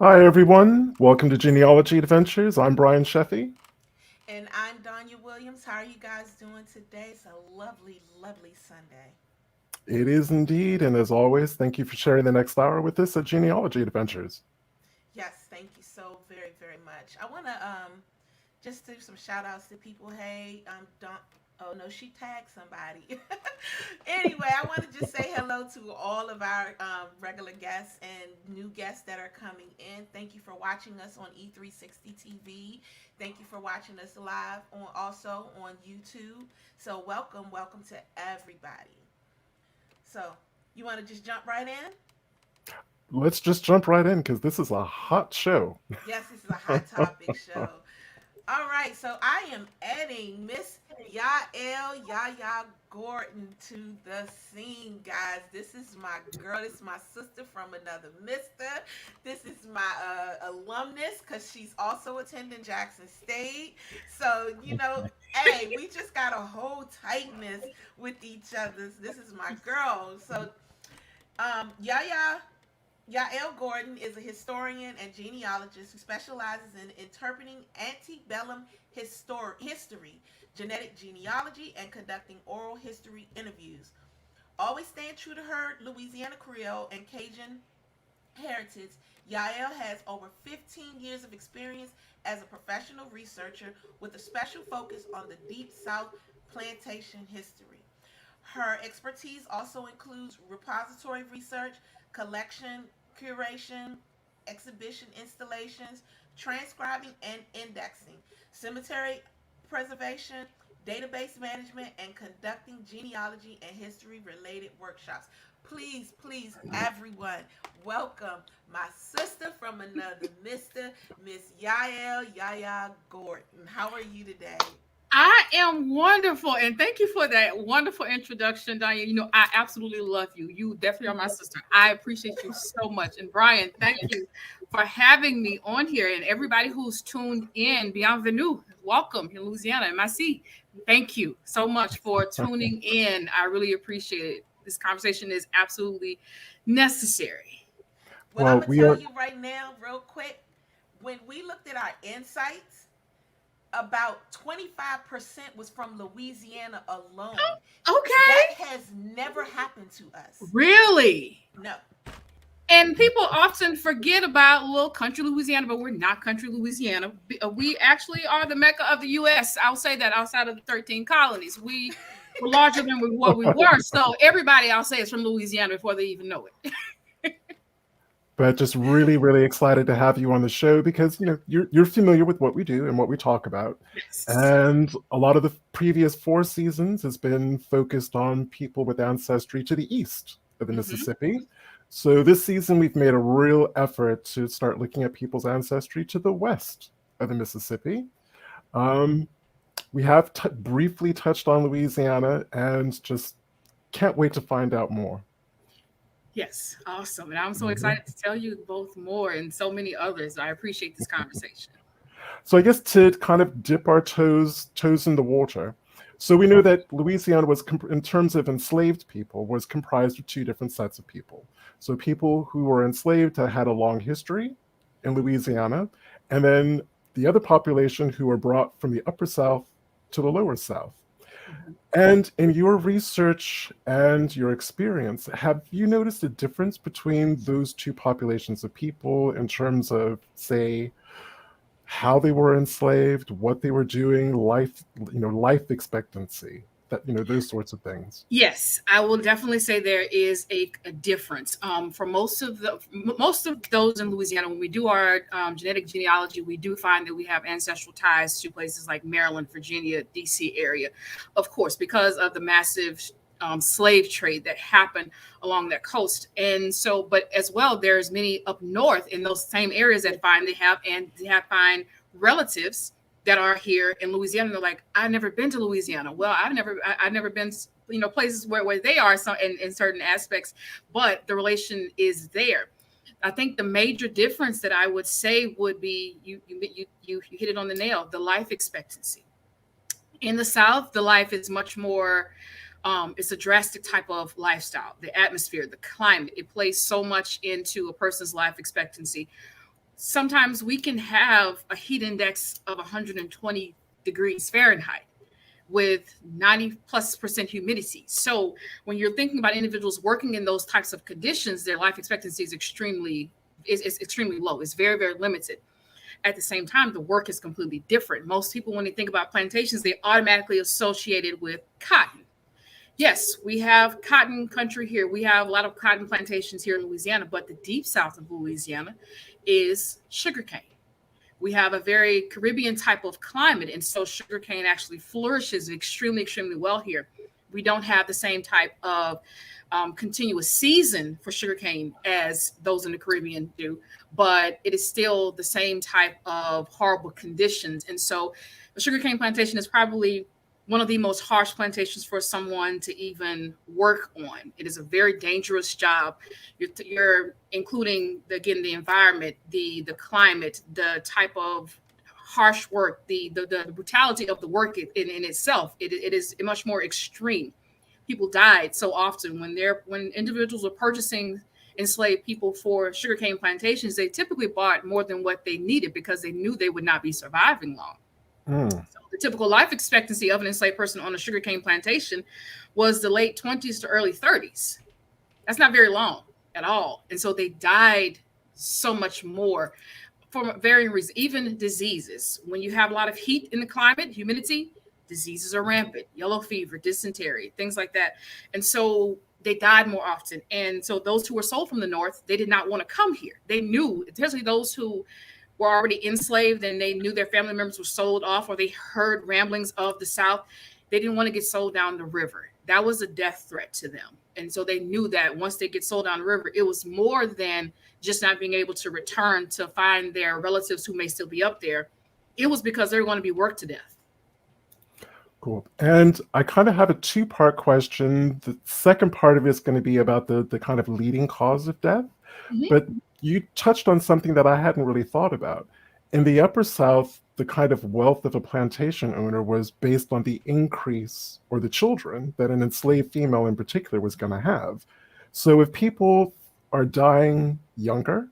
Hi, everyone. Welcome to Genealogy Adventures. I'm Brian Sheffy. And I'm Donya Williams. How are you guys doing today? It's a lovely, lovely Sunday. It is indeed, and as always, thank you for sharing the next hour with us at Genealogy Adventures. Yes, thank you so very, very much. I want to just do some shout outs to people. Hey, don't. Oh no, she tagged somebody. Anyway, I want to just say hello to all of our regular guests and new guests that are coming in. Thank you for watching us on E360 TV. Thank you for watching us live on also on YouTube. So welcome, welcome to everybody. So you want to just jump right in? Let's just jump right in because this is a hot show. Yes, this is a hot topic show. All right, so I am adding Miss YaYa Gordon to the scene, guys. This is my girl. This is my sister from another mister. This is my alumnus because she's also attending Jackson State. So, hey, we just got a whole tightness with each other. This is my girl. So, Ja'el Gordon is a historian and genealogist who specializes in interpreting antebellum history, genetic genealogy, and conducting oral history interviews. Always staying true to her Louisiana Creole and Cajun heritage, Jael has over 15 years of experience as a professional researcher with a special focus on the Deep South plantation history. Her expertise also includes repository research, collection, curation, exhibition installations, transcribing and indexing, cemetery preservation, database management, and conducting genealogy and history related workshops. Please, please, everyone, welcome my sister from another mister, Miss YaYa Gordon. How are you today? I am wonderful, and thank you for that wonderful introduction, Diane. I absolutely love you. You definitely are my sister. I appreciate you so much. And Brian, thank you for having me on here. And everybody who's tuned in, bienvenue, welcome in Louisiana, MIC. Thank you so much for tuning in. I really appreciate it. This conversation is absolutely necessary. Well, I'm Well, going to we tell are. you right now, real quick, when we looked at our insights, about 25% was from Louisiana alone. That Okay, has never happened to us. really? No. And people often forget about little country Louisiana, but we're not country Louisiana. We actually are the mecca of the U.S. I'll say that outside of the 13 colonies. We were larger than what we were. So everybody, I'll say, is from Louisiana before they even know it. But just really, really excited to have you on the show because you're familiar with what we do and what we talk about, Yes. and a lot of the previous four seasons has been focused on people with ancestry to the east of the Mm-hmm. Mississippi. So this season we've made a real effort to start looking at people's ancestry to the west of the Mississippi. Um, we have briefly touched on Louisiana and just can't wait to find out more. Yes. Awesome. And I'm so Mhm. excited to tell you both more and so many others. I appreciate this conversation. So I guess to kind of dip our toes in the water. So we know that Louisiana was, in terms of enslaved people, was comprised of two different sets of people. So people who were enslaved had a long history in Louisiana, and then the other population who were brought from the upper South to the lower South. Mhm. And in your research and your experience, have you noticed a difference between those two populations of people in terms of, say, how they were enslaved, what they were doing, life expectancy, those sorts of things. Yes, I will definitely say there is a difference. For most of those in Louisiana, when we do our genetic genealogy, we do find that we have ancestral ties to places like Maryland, Virginia, D.C. area, of course, because of the massive slave trade that happened along that coast. And so, but as well, there's many up north in those same areas that find they have find relatives that are here in Louisiana. They're like, I've never been to Louisiana. Well, I've never been, places where they are so in certain aspects, but the relation is there. I think the major difference that I would say would be you hit it on the nail, the life expectancy. In the South, the life is much more it's a drastic type of lifestyle. The atmosphere, the climate, it plays so much into a person's life expectancy. sometimes we can have a heat index of 120 degrees Fahrenheit with 90+% humidity. So when you're thinking about individuals working in those types of conditions, their life expectancy is extremely low. It's very, very limited. At the same time, the work is completely different. Most people, when they think about plantations, they automatically associate it with cotton. Yes, we have cotton country here. We have a lot of cotton plantations here in Louisiana, but the deep south of Louisiana is sugarcane. We have a very Caribbean type of climate, and so sugarcane actually flourishes extremely, extremely well here. We don't have the same type of continuous season for sugarcane as those in the Caribbean do, but it is still the same type of horrible conditions. And so the sugarcane plantation is probably one of the most harsh plantations for someone to even work on. It is a very dangerous job. You're including, again, the environment, the climate, the type of harsh work, the brutality of the work in itself. It is much more extreme. People died so often when individuals were purchasing enslaved people for sugarcane plantations. They typically bought more than what they needed because they knew they would not be surviving long. So the typical life expectancy of an enslaved person on a sugarcane plantation was the late 20s to early 30s. That's not very long at all. And so they died so much more for varying reasons, even diseases. When you have a lot of heat in the climate, humidity, diseases are rampant, yellow fever, dysentery, things like that. And so they died more often. And so those who were sold from the north, they did not want to come here. They knew, especially those who were already enslaved and they knew their family members were sold off, or they heard ramblings of the South, they didn't want to get sold down the river. That was a death threat to them. And so they knew that once they get sold down the river, it was more than just not being able to return to find their relatives who may still be up there. It was because they were going to be worked to death. Cool. And I kind of have a two-part question. The second part of it is going to be about the kind of leading cause of death. Mm-hmm. But you touched on something that I hadn't really thought about. In the Upper South, the kind of wealth of a plantation owner was based on the increase or the children that an enslaved female in particular was going to have. So if people are dying younger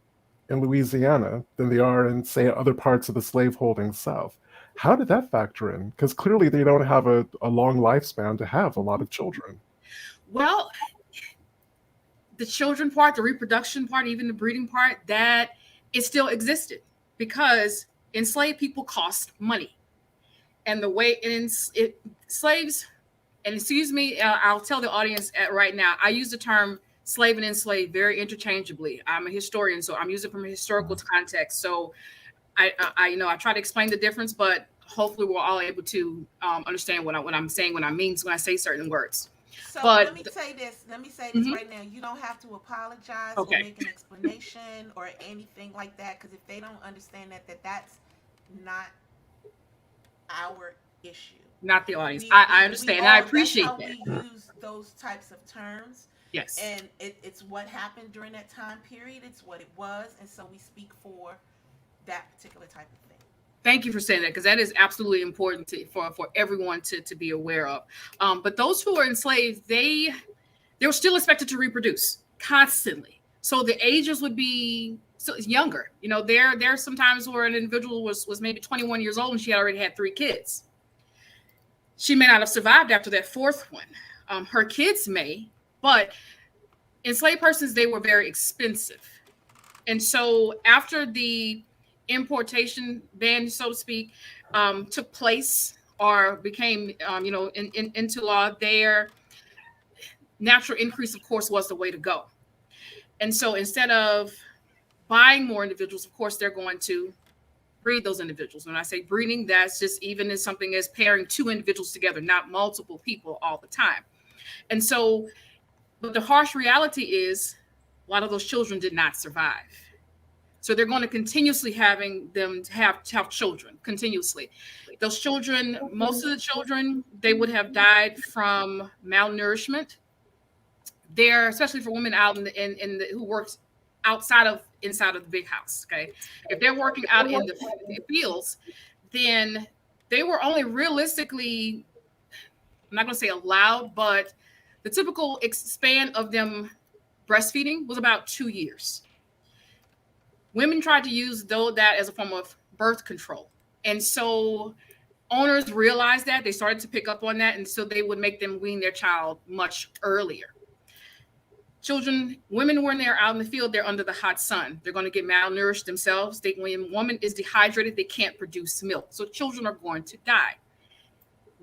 in Louisiana than they are in, say, other parts of the slaveholding South, how did that factor in? Because clearly they don't have a long lifespan to have a lot of children. Well, the children part, the reproduction part, even the breeding part, that it still existed because enslaved people cost money. And the way slaves, and excuse me, I'll tell the audience right now, I use the term slave and enslaved very interchangeably. I'm a historian, so I'm using it from a historical context. So I try to explain the difference, but hopefully we're all able to understand what I'm saying when I say certain words. So let me say this mm-hmm. right now. You don't have to apologize or make an explanation or anything like that, because if they don't understand that's not our issue. Not the audience. I understand. I appreciate that. That's how we use those types of terms. Yes. And it's what happened during that time period. It's what it was. And so we speak for that particular type of thing. Thank you for saying that, because that is absolutely important for everyone to be aware of. But those who are enslaved, they were still expected to reproduce constantly. So the ages would be younger. There are some times where an individual was maybe 21 years old and she already had 3 kids. She may not have survived after that 4th one. Her kids may, but enslaved persons, they were very expensive. And so after the importation ban, so to speak, took place or became, into law, their natural increase, of course, was the way to go. And so instead of buying more individuals, of course, they're going to breed those individuals. When I say breeding, that's just even as something as pairing 2 individuals together, not multiple people all the time. And so, but the harsh reality is a lot of those children did not survive. So they're going to continuously having them have children continuously. Those children, most of the children, they would have died from malnourishment. They're, especially for women out in who works inside of the big house. Okay, if they're working out in the fields, then they were only realistically, I'm not going to say allowed, but the typical span of them breastfeeding was about 2 years. women tried to use that as a form of birth control. And so owners realized that, they started to pick up on that, and so they would make them wean their child much earlier. Women, when they're out in the field, they're under the hot sun. They're going to get malnourished themselves. When a woman is dehydrated, they can't produce milk. So children are going to die.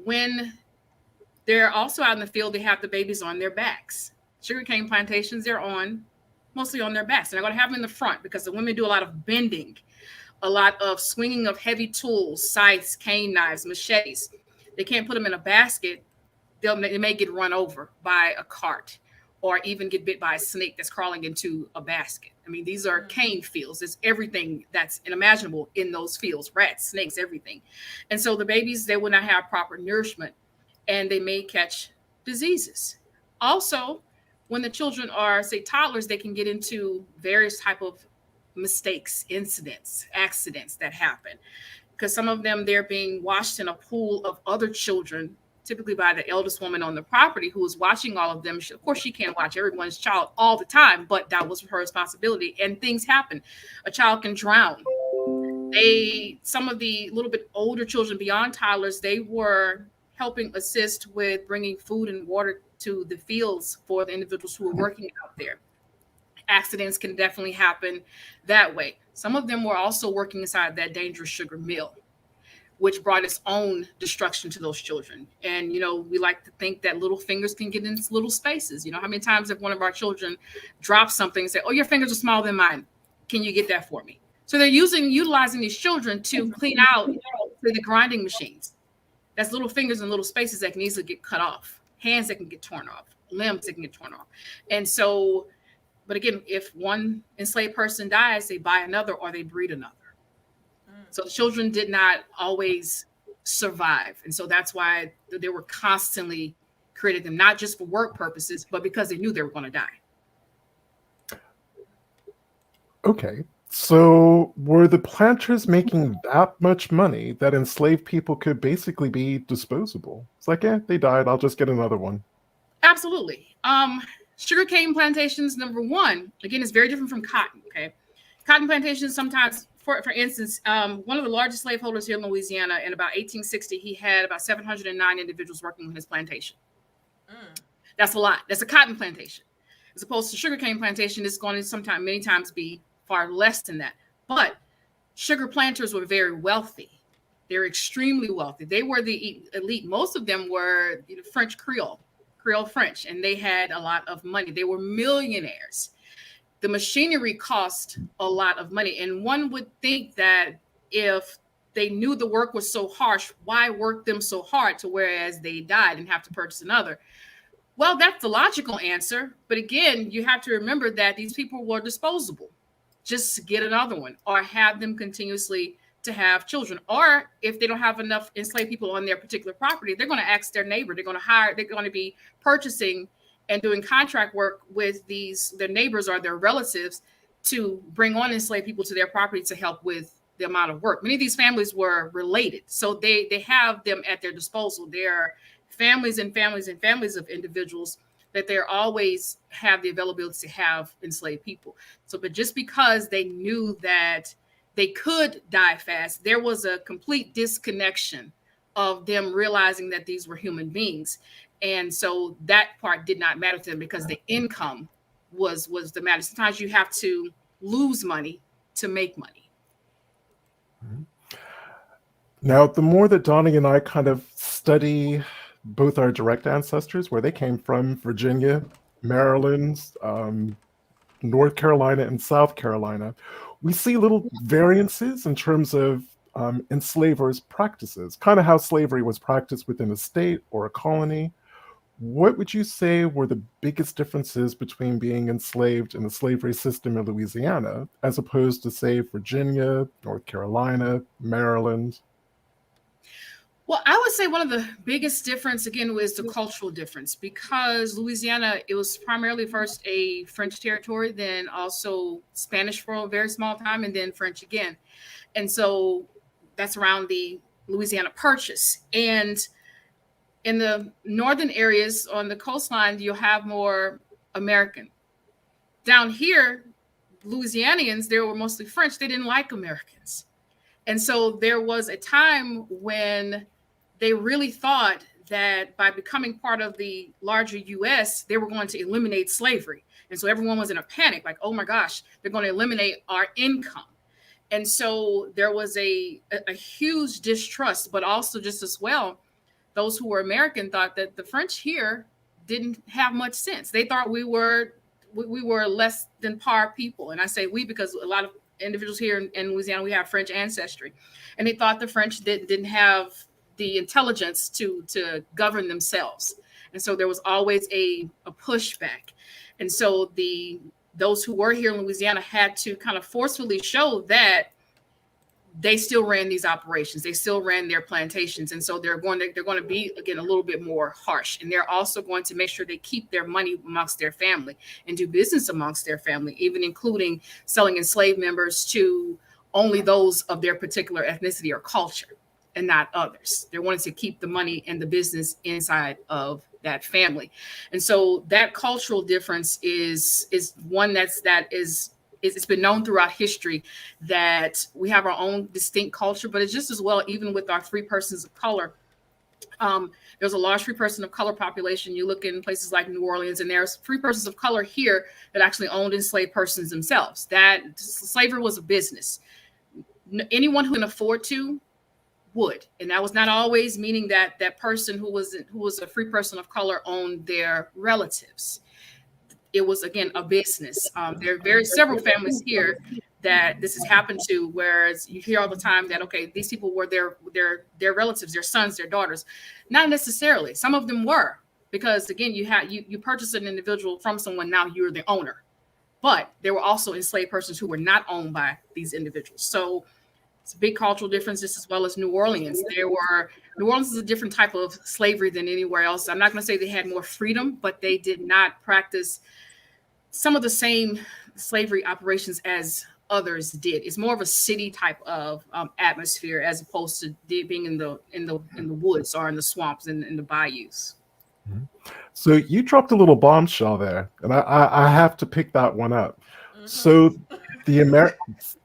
When they're also out in the field, they have the babies on their backs. Sugarcane plantations, they're mostly on their backs. And they're going to have them in the front because the women do a lot of bending, a lot of swinging of heavy tools, scythes, cane knives, machetes. They can't put them in a basket. They may get run over by a cart, or even get bit by a snake that's crawling into a basket. I mean, these are cane fields. There's everything that's unimaginable in those fields, rats, snakes, everything. And so the babies, they will not have proper nourishment, and they may catch diseases. Also, when the children are, say, toddlers, they can get into various type of mistakes, incidents, accidents that happen. Because some of them, they're being washed in a pool of other children, typically by the eldest woman on the property who is watching all of them. Of course, she can't watch everyone's child all the time, but that was her responsibility. And things happen. A child can drown. Some of the little bit older children beyond toddlers, they were helping assist with bringing food and water to the fields for the individuals who were working out there. Accidents can definitely happen that way. Some of them were also working inside that dangerous sugar mill, which brought its own destruction to those children. And, we like to think that little fingers can get into little spaces. How many times if one of our children drops something and say, oh, your fingers are smaller than mine, can you get that for me? So they're utilizing these children to clean out the grinding machines. That's little fingers in little spaces that can easily get cut off, hands that can get torn off, limbs that can get torn off. And so, but again, if one enslaved person dies, they buy another or they breed another. So the children did not always survive. And so that's why they were constantly creating them, not just for work purposes, but because they knew they were going to die. Okay. So were the planters making that much money that enslaved people could basically be disposable? It's like, they died. I'll just get another one. Absolutely. Sugarcane plantations, number one, again, is very different from cotton. Okay. Cotton plantations sometimes, for instance, one of the largest slaveholders here in Louisiana in about 1860, he had about 709 individuals working on his plantation. That's a lot. That's a cotton plantation. As opposed to sugarcane plantation, it's going to many times be far less than that. But sugar planters were very wealthy. They're extremely wealthy. They were the elite. Most of them were French Creole French, and they had a lot of money. They were millionaires. The machinery cost a lot of money. And one would think that if they knew the work was so harsh, why work them so hard to whereas they died and have to purchase another? Well, that's the logical answer. But again, you have to remember that these people were disposable. Just get another one or have them continuously to have children. Or if they don't have enough enslaved people on their particular property, they're going to ask their neighbor. They're going to be purchasing and doing contract work with their neighbors or their relatives to bring on enslaved people to their property to help with the amount of work. Many of these families were related, so they have them at their disposal. There are families and families and families of individuals that they always have the availability to have enslaved people. So, but just because they knew that they could die fast, there was a complete disconnection of them realizing that these were human beings. And so that part did not matter to them because the income was the matter. Sometimes you have to lose money to make money. Now, the more that Donnie and I kind of study both our direct ancestors, where they came from, Virginia, Maryland, North Carolina, and South Carolina, we see little variances in terms of enslavers' practices, kind of how slavery was practiced within a state or a colony. What would you say were the biggest differences between being enslaved in the slavery system in Louisiana as opposed to, say, Virginia, North Carolina, Maryland? Well, I would say one of the biggest difference, again, was the cultural difference, because Louisiana, it was primarily first a French territory, then also Spanish for a very small time, and then French again. And so that's around the Louisiana Purchase. And in the northern areas on the coastline, you'll have more American. Down here, Louisianians, they were mostly French, they didn't like Americans. And so there was a time when they really thought that by becoming part of the larger US, they were going to eliminate slavery. And so everyone was in a panic, like, oh my gosh, they're going to eliminate our income. And so there was a huge distrust, but also just as well, those who were American thought that the French here didn't have much sense. They thought we were less than par people. And I say we because a lot of individuals here in Louisiana, we have French ancestry. And they thought the French didn't have the intelligence to govern themselves. And so there was always a pushback. And so those who were here in Louisiana had to kind of forcefully show that they still ran these operations. They still ran their plantations. And so they're going to be, again, a little bit more harsh. And they're also going to make sure they keep their money amongst their family and do business amongst their family, even including selling enslaved members to only those of their particular ethnicity or culture and not others. They wanted to keep the money and the business inside of that family. And so that cultural difference is one it's been known throughout history that we have our own distinct culture, but it's just as well, even with our free persons of color. There's a large free person of color population. You look in places like New Orleans, and there's free persons of color here that actually owned enslaved persons themselves. That slavery was a business. Anyone who can afford to would, and that was not always meaning that that person who was a free person of color owned their relatives. It was, again, a business. There are several families here that this has happened to, whereas you hear all the time that, okay, these people were their relatives, their sons, their daughters. Not necessarily. Some of them were, because again, you purchase an individual from someone, now you're the owner. But there were also enslaved persons who were not owned by these individuals. So it's a big cultural difference, just as well as New Orleans. New Orleans is a different type of slavery than anywhere else. I'm not going to say they had more freedom, but they did not practice some of the same slavery operations as others did. It's more of a city type of atmosphere as opposed to being in the woods or in the swamps and in the bayous. So you dropped a little bombshell there, and I have to pick that one up. Mm-hmm. So the Americans,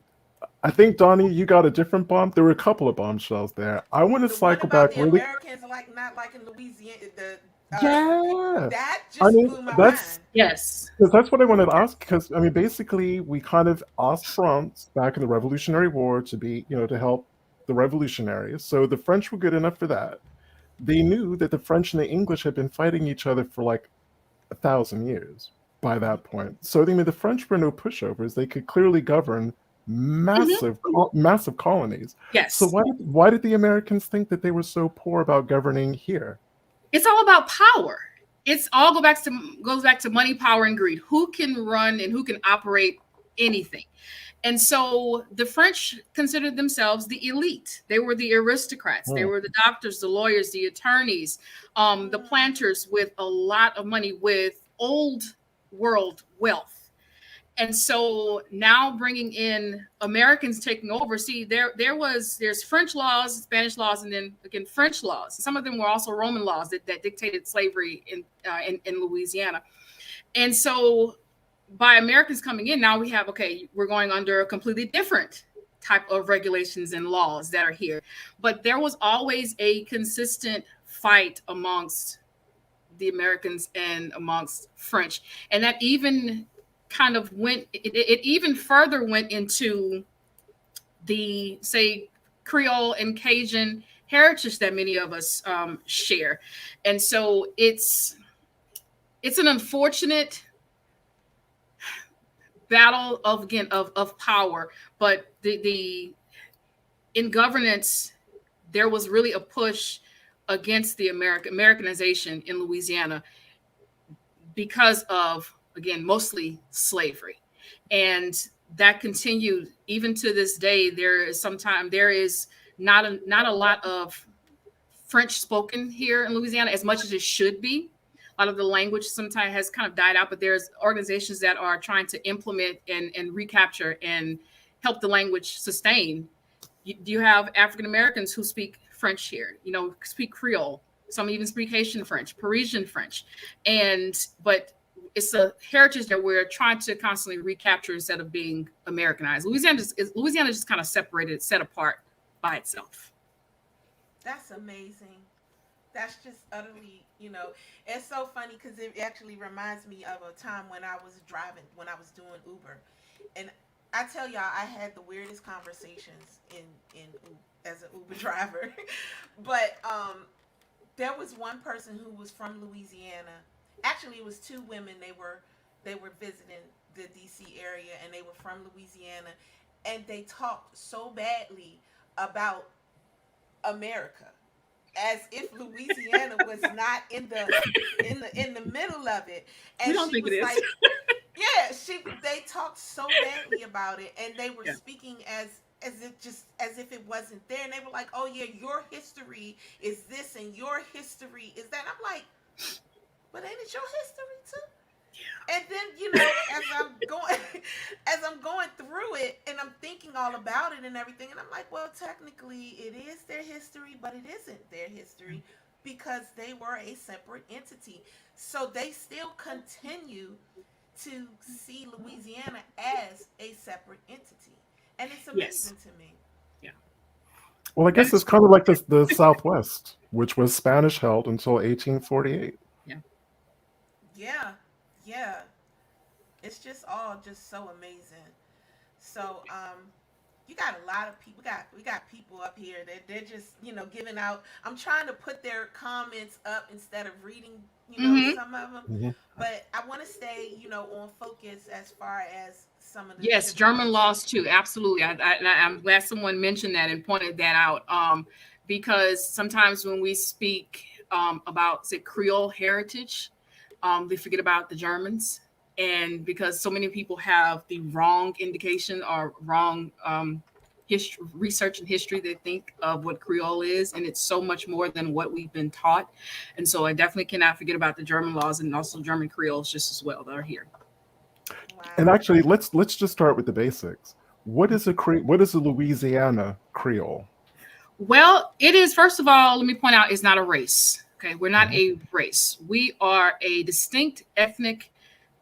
I think, Donnie, you got a different bomb. There were a couple of bombshells there. I want to cycle back really. Americans not like in Louisiana. Yeah, that just blew my mind. Yes, because that's what I wanted to ask. Because I mean, basically, we kind of asked France back in the Revolutionary War to be, to help the revolutionaries. So the French were good enough for that. They knew that the French and the English had been fighting each other for like 1,000 years by that point. So I mean, the French were no pushovers. They could clearly govern massive colonies. Yes. So why did the Americans think that they were so poor about governing here? It's all about power. It's all goes back to money, power, and greed. Who can run and who can operate anything? And so the French considered themselves the elite. They were the aristocrats. They were the doctors, the lawyers, the attorneys, the planters with a lot of money, with old world wealth. And so now bringing in Americans taking over, see, there's French laws, Spanish laws, and then again French laws. Some of them were also Roman laws that dictated slavery in Louisiana. And so by Americans coming in, now we have, okay, we're going under a completely different type of regulations and laws that are here. But there was always a consistent fight amongst the Americans and amongst French. And that even kind of it even further went into the, say, Creole and Cajun heritage that many of us share. And so it's an unfortunate battle of power, but in governance, there was really a push against the Americanization in Louisiana because of, again, mostly slavery. And that continued even to this day. There is not a lot of French spoken here in Louisiana as much as it should be. A lot of the language sometimes has kind of died out, but there's organizations that are trying to implement and recapture and help the language sustain. You have African Americans who speak French here, speak Creole. Some even speak Haitian French, Parisian French. But it's a heritage that we're trying to constantly recapture instead of being Americanized. Louisiana just kind of separated, set apart by itself. That's amazing. That's just utterly, it's so funny because it actually reminds me of a time when I was driving, when I was doing Uber, and I tell y'all, I had the weirdest conversations in as an Uber driver, but there was one person who was from Louisiana. Actually, it was two women. They were visiting the DC area, and they were from Louisiana, and they talked so badly about America, as if Louisiana was not in the middle of it. And we don't she think was it is. like, yeah, they talked so badly about it, and they were speaking as if it wasn't there, and they were like, "Oh yeah, your history is this, and your history is that." And I'm like, "But ain't it your history too?" Yeah. And then as I'm going through it, and I'm thinking all about it and everything, and I'm like, "Well, technically, it is their history, but it isn't their history because they were a separate entity. So they still continue to see Louisiana as a separate entity." And it's amazing to me. Yeah. Well, I guess it's kind of like the Southwest, which was Spanish held until 1848. Yeah. Yeah. Yeah. It's just all just so amazing. So, you got a lot of people. We got people up here that they're just giving out. I'm trying to put their comments up instead of reading some of them. Mm-hmm. But I want to stay on focus as far as some of the German laws too. Absolutely. I'm glad someone mentioned that and pointed that out. Because sometimes when we speak about, say, Creole heritage, they forget about the Germans. And because so many people have the wrong indication or wrong research and history, they think of what Creole is, and it's so much more than what we've been taught. And so I definitely cannot forget about the German laws and also German Creoles just as well that are here. Wow. And actually, let's just start with the basics. What is a Louisiana Creole? Well, it is, first of all, let me point out, it's not a race. Okay, we're not a race. We are a distinct ethnic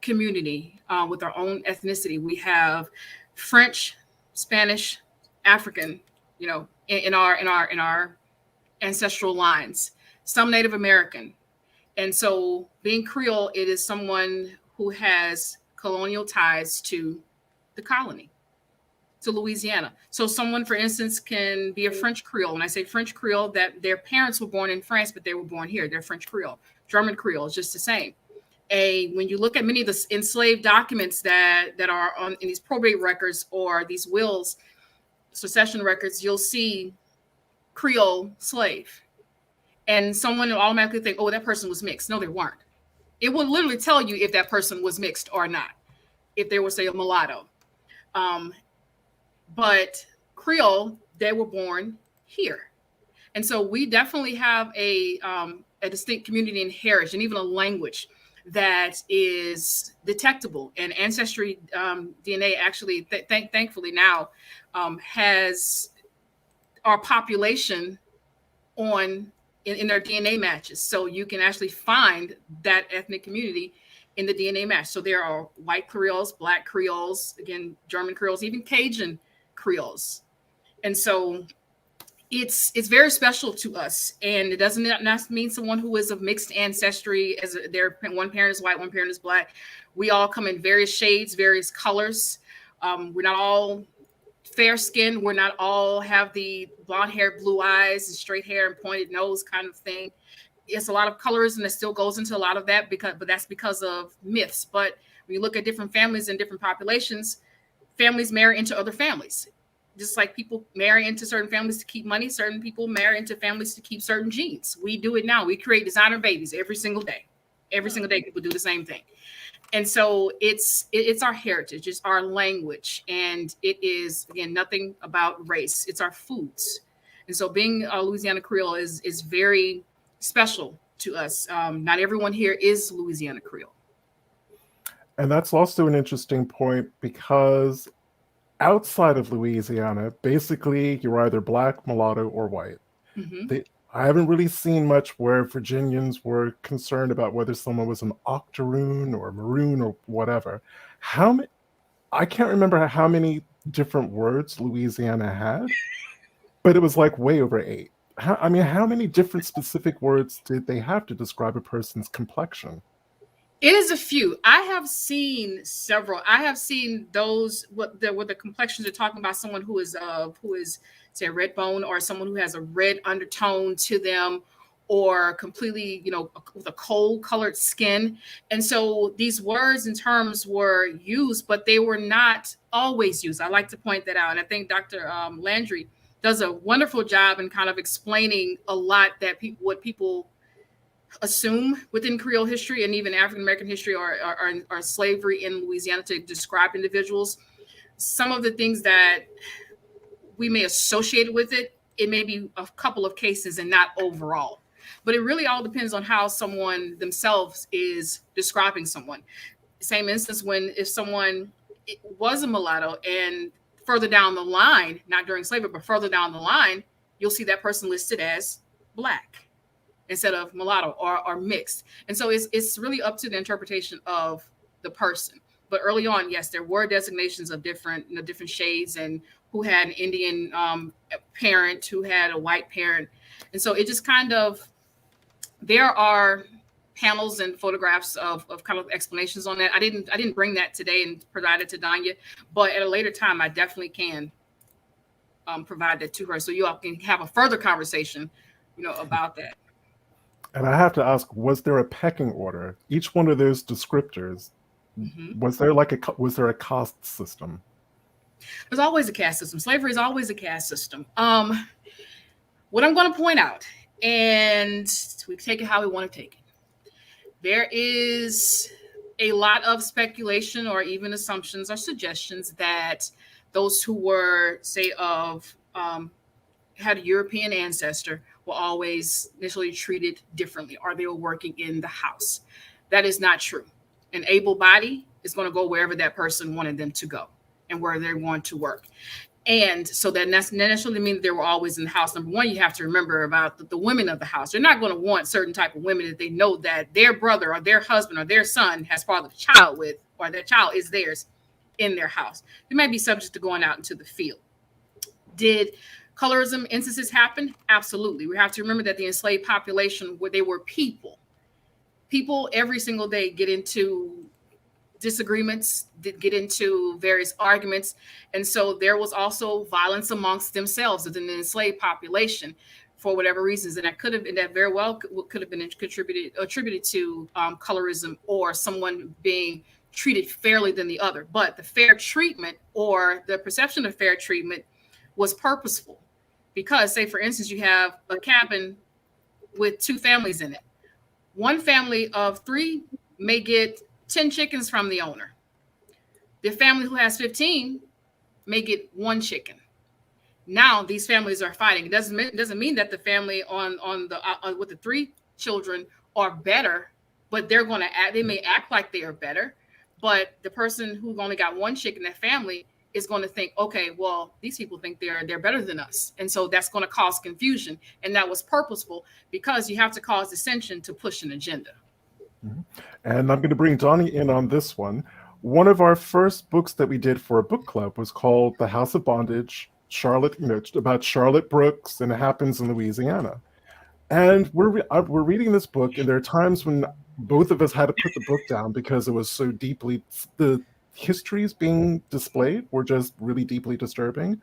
community with our own ethnicity. We have French, Spanish, African, in our ancestral lines. Some Native American, and so being Creole, it is someone who has colonial ties to the colony, to Louisiana. So someone, for instance, can be a French Creole. And I say French Creole, that their parents were born in France, but they were born here. They're French Creole. German Creole is just the same. When you look at many of the enslaved documents that are in these probate records or these wills, succession records, you'll see Creole slave. And someone will automatically think, oh, that person was mixed. No, they weren't. It will literally tell you if that person was mixed or not, if they were, say, a mulatto. But Creole, they were born here. And so we definitely have a distinct community and heritage, and even a language that is detectable. And Ancestry DNA actually, thankfully now, has our population in their DNA matches. So you can actually find that ethnic community in the DNA match. So there are white Creoles, black Creoles, again, German Creoles, even Cajun Creoles. And so it's very special to us. And it doesn't not mean someone who is of mixed ancestry, as one parent is white, one parent is black. We all come in various shades, various colors. We're not all fair skinned. We're not all have the blonde hair, blue eyes, and straight hair and pointed nose kind of thing. It's a lot of colorism that still goes into a lot of that, but that's because of myths. But when you look at different families and different populations, families marry into other families. Just like people marry into certain families to keep money, certain people marry into families to keep certain genes. We do it now. We create designer babies every single day. Every single day, people do the same thing. And so it's our heritage, it's our language, and it is, again, nothing about race. It's our foods. And so being a Louisiana Creole is very special to us. Not everyone here is Louisiana Creole. And that's also an interesting point, because outside of Louisiana, basically you're either black, mulatto, or white. Mm-hmm. I haven't really seen much where Virginians were concerned about whether someone was an octoroon or maroon or whatever. How many? I can't remember how many different words Louisiana had, but it was like way over eight. I mean, how many different specific words did they have to describe a person's complexion? It is a few. I have seen several. I have seen those what the complexions are talking about. Someone who is say a red bone, or someone who has a red undertone to them, or completely with a cold colored skin. And so these words and terms were used, but they were not always used. I like to point that out, and I think Dr. Landry does a wonderful job in kind of explaining a lot that what people assume within Creole history and even African American history or slavery in Louisiana to describe individuals. Some of the things that we may associate with it, it may be a couple of cases and not overall. But it really all depends on how someone themselves is describing someone. Same instance if someone was a mulatto, and further down the line, not during slavery, but further down the line, you'll see that person listed as Black instead of mulatto or mixed. And so it's really up to the interpretation of the person. But early on, yes, there were designations of different shades, and who had an Indian parent, who had a white parent. And so it just kind of, there are panels and photographs of kind of explanations on that. I didn't bring that today and provide it to Danya, but at a later time, I definitely can provide that to her, so you all can have a further conversation, about that. And I have to ask, was there a pecking order? Each one of those descriptors, was there a caste system? There's always a caste system. Slavery is always a caste system. What I'm going to point out, and we take it how we want to take it, there is a lot of speculation or even assumptions or suggestions that those who were, say, had a European ancestor were always initially treated differently, or they were working in the house. That is not true. An able body is going to go wherever that person wanted them to go and where they want to work. And so that doesn't necessarily mean that they were always in the house. Number one, you have to remember about the women of the house. They're not going to want certain type of women that they know that their brother or their husband or their son has fathered a child with, or their child is theirs in their house. They might be subject to going out into the field. Did colorism instances happen? Absolutely. We have to remember that the enslaved population, where they were people every single day get into disagreements, get into various arguments. And so there was also violence amongst themselves within the enslaved population for whatever reasons. And that very well could have been attributed to colorism, or someone being treated fairly than the other. But the fair treatment, or the perception of fair treatment, was purposeful. Because, say, for instance, you have a cabin with two families in it. One family of 3 may get 10 chickens from the owner. The family who has 15 may get 1 chicken. Now these families are fighting. It doesn't mean that the family with the 3 children are better, but they may act like they are better. But the person who only got 1 chicken, that family, is going to think, okay, well, these people think they're better than us. And so that's going to cause confusion. And that was purposeful, because you have to cause dissension to push an agenda. And I'm going to bring Donnie in on this one. One of our first books that we did for a book club was called The House of Bondage, about Charlotte Brooks, and it happens in Louisiana. And we're reading this book, and there are times when both of us had to put the book down because it was so deeply, the histories being displayed were just really deeply disturbing.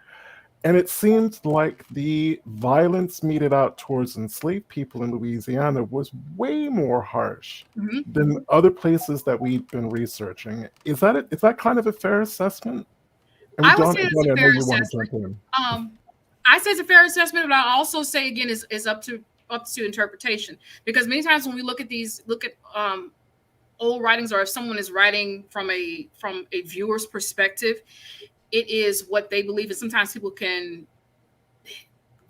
And it seemed like the violence meted out towards enslaved people in Louisiana was way more harsh than other places that we've been researching. Is that kind of a fair assessment? I would say it's a fair assessment. I say it's a fair assessment, but I also say, again, is up to interpretation. Because many times when we look at old writings, or if someone is writing from a viewer's perspective, it is what they believe. And sometimes people can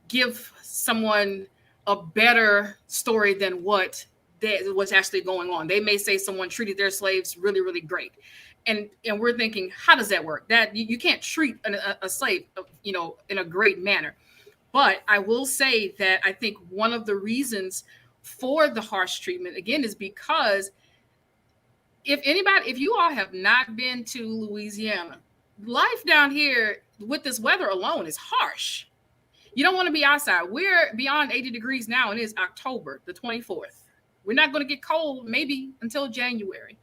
give someone a better story than what's actually going on. They may say someone treated their slaves really, really great. And we're thinking, how does that work? That you can't treat a slave, in a great manner. But I will say that I think one of the reasons for the harsh treatment, again, is because if you all have not been to Louisiana, life down here with this weather alone is harsh. You don't want to be outside. We're beyond 80 degrees now, and it is October the 24th. We're not going to get cold maybe until January.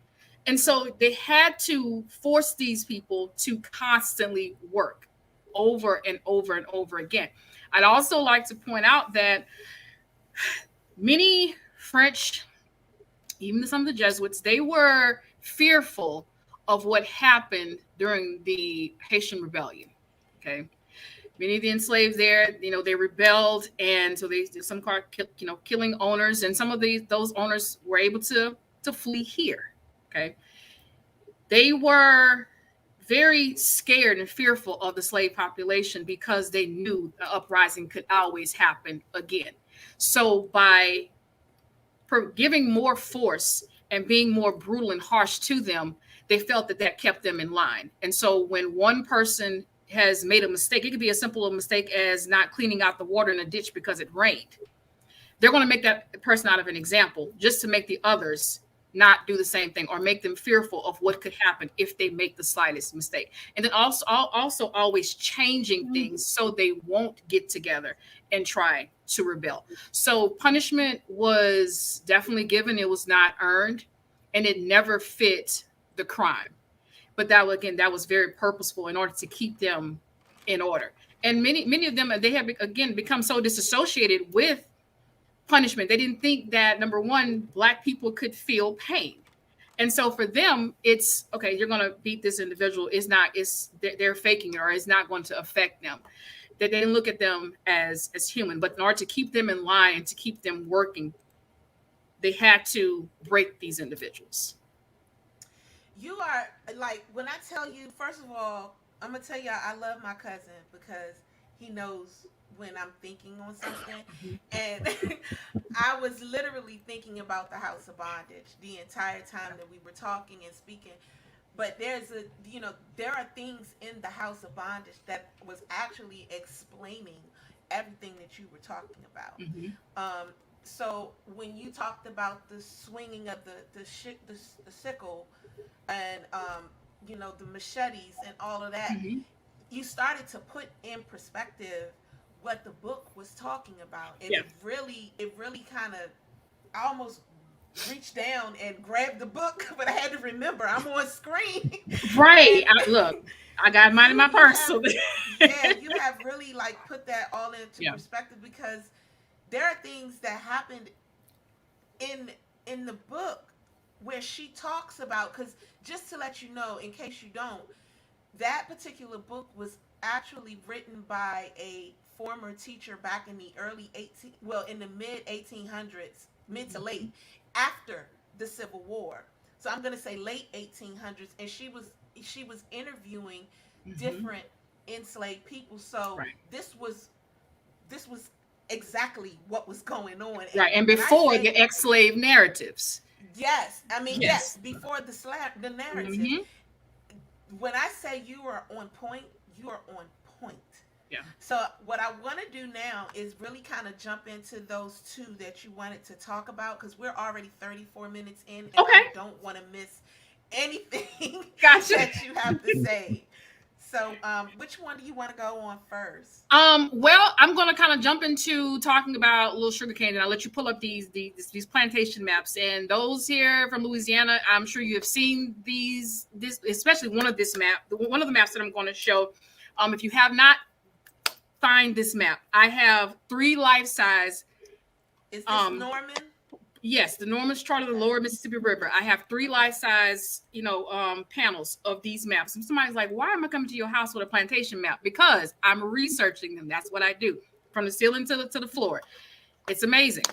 And so they had to force these people to constantly work over and over and over again. I'd also like to point out that many French, even some of the Jesuits, they were fearful of what happened during the Haitian Rebellion. Okay. Many of the enslaved there, they rebelled, and so they some car, killing owners, and some of those owners were able to flee here. Okay, they were very scared and fearful of the slave population because they knew the uprising could always happen again. So by giving more force and being more brutal and harsh to them, they felt that kept them in line. And so when one person has made a mistake, it could be as simple a mistake as not cleaning out the water in a ditch because it rained. They're going to make that person out of an example just to make the others not do the same thing, or make them fearful of what could happen if they make the slightest mistake. And then also always changing things so they won't get together and try to rebel. So punishment was definitely given. It was not earned, and it never fit the crime. But that was very purposeful in order to keep them in order. And many of them, they have again become so disassociated with punishment. They didn't think that, number one, Black people could feel pain. And so for them, it's okay, you're going to beat this individual. They're faking it, or it's not going to affect them. That they didn't look at them as human. But in order to keep them in line and to keep them working, they had to break these individuals. You are like, when I tell you, first of all, I'm gonna tell you I love my cousin because he knows when I'm thinking on something. And I was literally thinking about the House of Bondage the entire time that we were talking and speaking. But there are things in the House of Bondage that was actually explaining everything that you were talking about. So when you talked about the swinging of the sickle, and the machetes and all of that, you started to put in perspective what the book was talking about. And it really kind of, I almost reached down and grabbed the book, but I had to remember I'm on screen. Right. I got mine in my purse. You have really like put that all into perspective, because there are things that happened in the book where she talks about, because just to let you know, in case you don't, that particular book was actually written by a former teacher back in the in the mid 1800s, mid to late, after the Civil War. So I'm going to say late 1800s, and she was interviewing different enslaved people. So this was exactly what was going on. Right, and before the ex-slave narratives. Yes, I mean, yes, before the narrative. When I say you are on point, you are on point. Yeah. So what I want to do now is really kind of jump into those two that you wanted to talk about, because we're already 34 minutes in, and I don't want to miss anything that you have to say. So, which one do you want to go on first? Well, I'm going to kind of jump into talking about Little Sugarcane, and I'll let you pull up these plantation maps. And those here from Louisiana, I'm sure you have seen this, especially one of the maps that I'm going to show. If you have not find this map, I have 3 life-size. Is this Norman? Yes, the Norman's chart of the lower Mississippi River. I have 3 life-size, panels of these maps. And somebody's like, why am I coming to your house with a plantation map? Because I'm researching them. That's what I do, from the ceiling to the floor. It's amazing.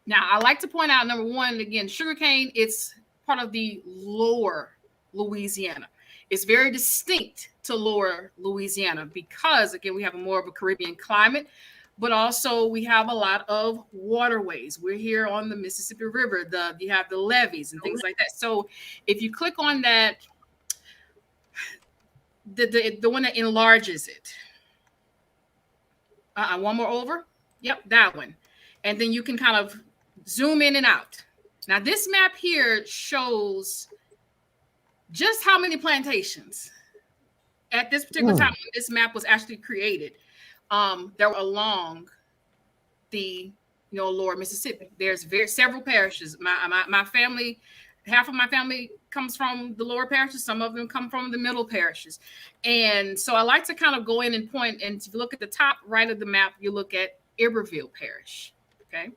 Now, I like to point out, number one, again, sugarcane, it's part of the lower Louisiana. It's very distinct to lower Louisiana because, again, we have more of a Caribbean climate. But also we have a lot of waterways. We're here on the Mississippi River. You have the levees and things like that. So if you click on that, the one that enlarges it, One more over. Yep, that one. And then you can kind of zoom in and out. Now, this map here shows just how many plantations at this particular time when this map was actually created. There were along the lower Mississippi. There's several parishes. My family, half of my family comes from the lower parishes. Some of them come from the middle parishes. And so I like to kind of go in and point. And if you look at the top right of the map, you look at Iberville Parish. Okay.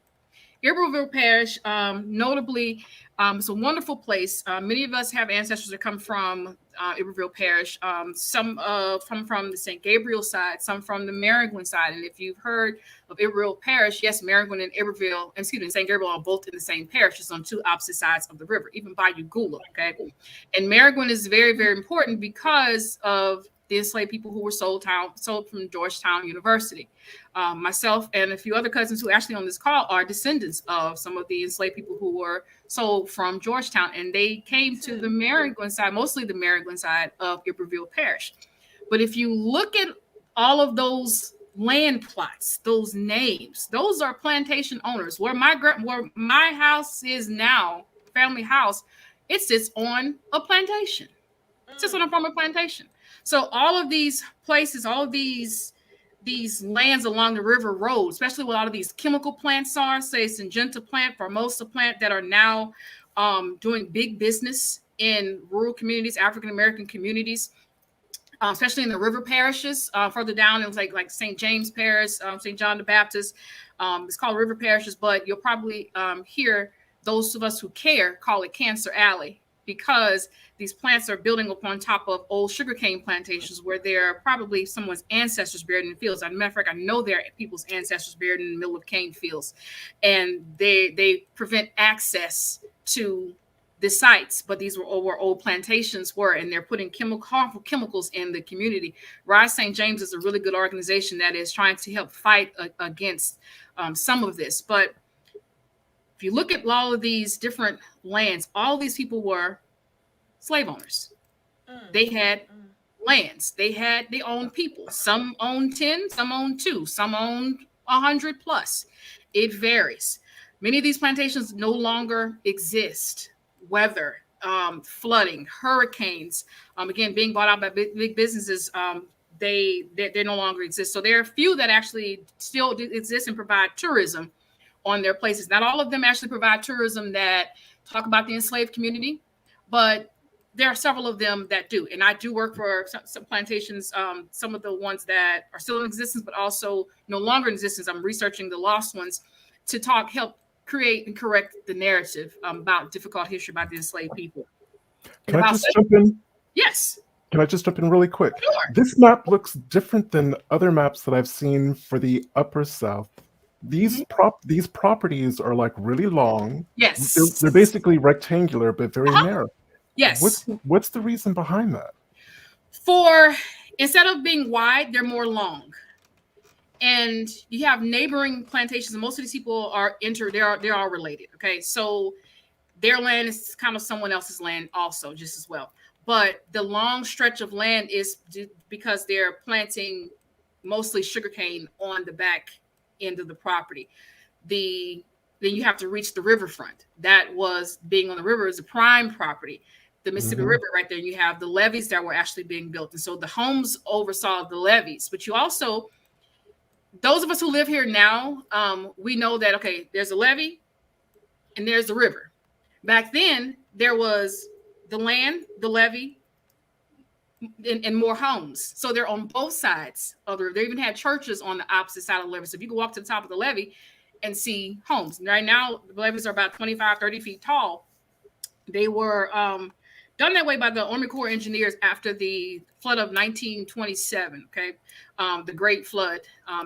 Iberville Parish, notably, it's a wonderful place. Many of us have ancestors that come from Iberville Parish. Some come from the St. Gabriel side, some from the Maringouin side. And if you've heard of Iberville Parish, yes, Maringouin and St. Gabriel are both in the same parish. It's on two opposite sides of the river, even by Ugula. Okay, and Maringouin is very, very important because of the enslaved people who were sold from Georgetown University. Myself and a few other cousins who actually on this call are descendants of some of the enslaved people who were sold from Georgetown, and they came to the Maringouin side, mostly the Maringouin side of Iberville Parish. But if you look at all of those land plots, those names, those are plantation owners. Where my house is now, family house, it sits on a plantation. It sits on a former plantation. So all of these places, all of these lands along the river road, especially where a lot of these chemical plants are, say Syngenta plant, Formosa plant, that are now doing big business in rural communities, African-American communities, especially in the river parishes. Further down, it was like St. James Parish, St. John the Baptist. It's called river parishes, but you'll probably hear those of us who care call it Cancer Alley, because these plants are building upon top of old sugarcane plantations where there are probably someone's ancestors buried in the fields. As a matter of fact, I know there are people's ancestors buried in the middle of cane fields, and they prevent access to the sites. But these were where old plantations were, and they're putting harmful chemicals in the community. Rise St. James is a really good organization that is trying to help fight against some of this. But if you look at all of these different lands, all these people were slave owners. They had lands. They owned people. Some owned 10, some owned 2, some owned 100 plus. It varies. Many of these plantations no longer exist. Weather, flooding, hurricanes, again, being bought out by big businesses, they no longer exist. So there are a few that actually still exist and provide tourism on their places. Not all of them actually provide tourism that talk about the enslaved community, but there are several of them that do. And I do work for some plantations, some of the ones that are still in existence, but also no longer in existence. I'm researching the lost ones to help create and correct the narrative about difficult history about the enslaved people. Can I just jump in? Yes. Can I just jump in really quick? Sure. This map looks different than other maps that I've seen for the Upper South. These properties are like really long. Yes. They're basically rectangular, but very narrow. Yes. What's the reason behind that? Instead of being wide, they're more long. And you have neighboring plantations, and most of these people they're all related. Okay. So their land is kind of someone else's land also, just as well. But the long stretch of land is because they're planting mostly sugarcane on the back end of the property. Then you have to reach the riverfront. That was being on the river is a prime property. The Mississippi River right there. And you have the levees that were actually being built. And so the homes oversaw the levees. But you also, those of us who live here now, we know that, okay, there's a levee and there's the river. Back then, there was the land, the levee, and more homes. So they're on both sides of the river. They even had churches on the opposite side of the levee. So if you can walk to the top of the levee and see homes. Right now, the levees are about 25, 30 feet tall. They were done that way by the Army Corps engineers after the flood of 1927, okay? The Great Flood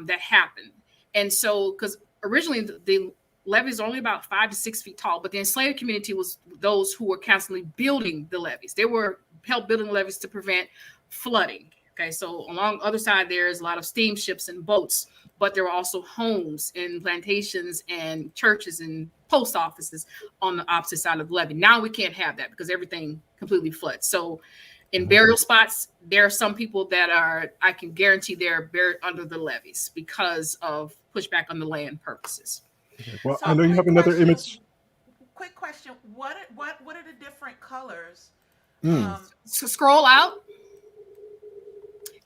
that happened. And so, because originally the levees are only about 5 to 6 feet tall, but the enslaved community was those who were constantly building the levees. They were help building levees to prevent flooding. Okay, so along the other side, there's a lot of steamships and boats, but there were also homes and plantations and churches and post offices on the opposite side of the levee. Now we can't have that because everything completely floods. So In burial spots, there are some people that are, I can guarantee they're buried under the levees because of pushback on the land purposes. Okay. Well, So I know you have another image. quick question. What are the different colors? So scroll out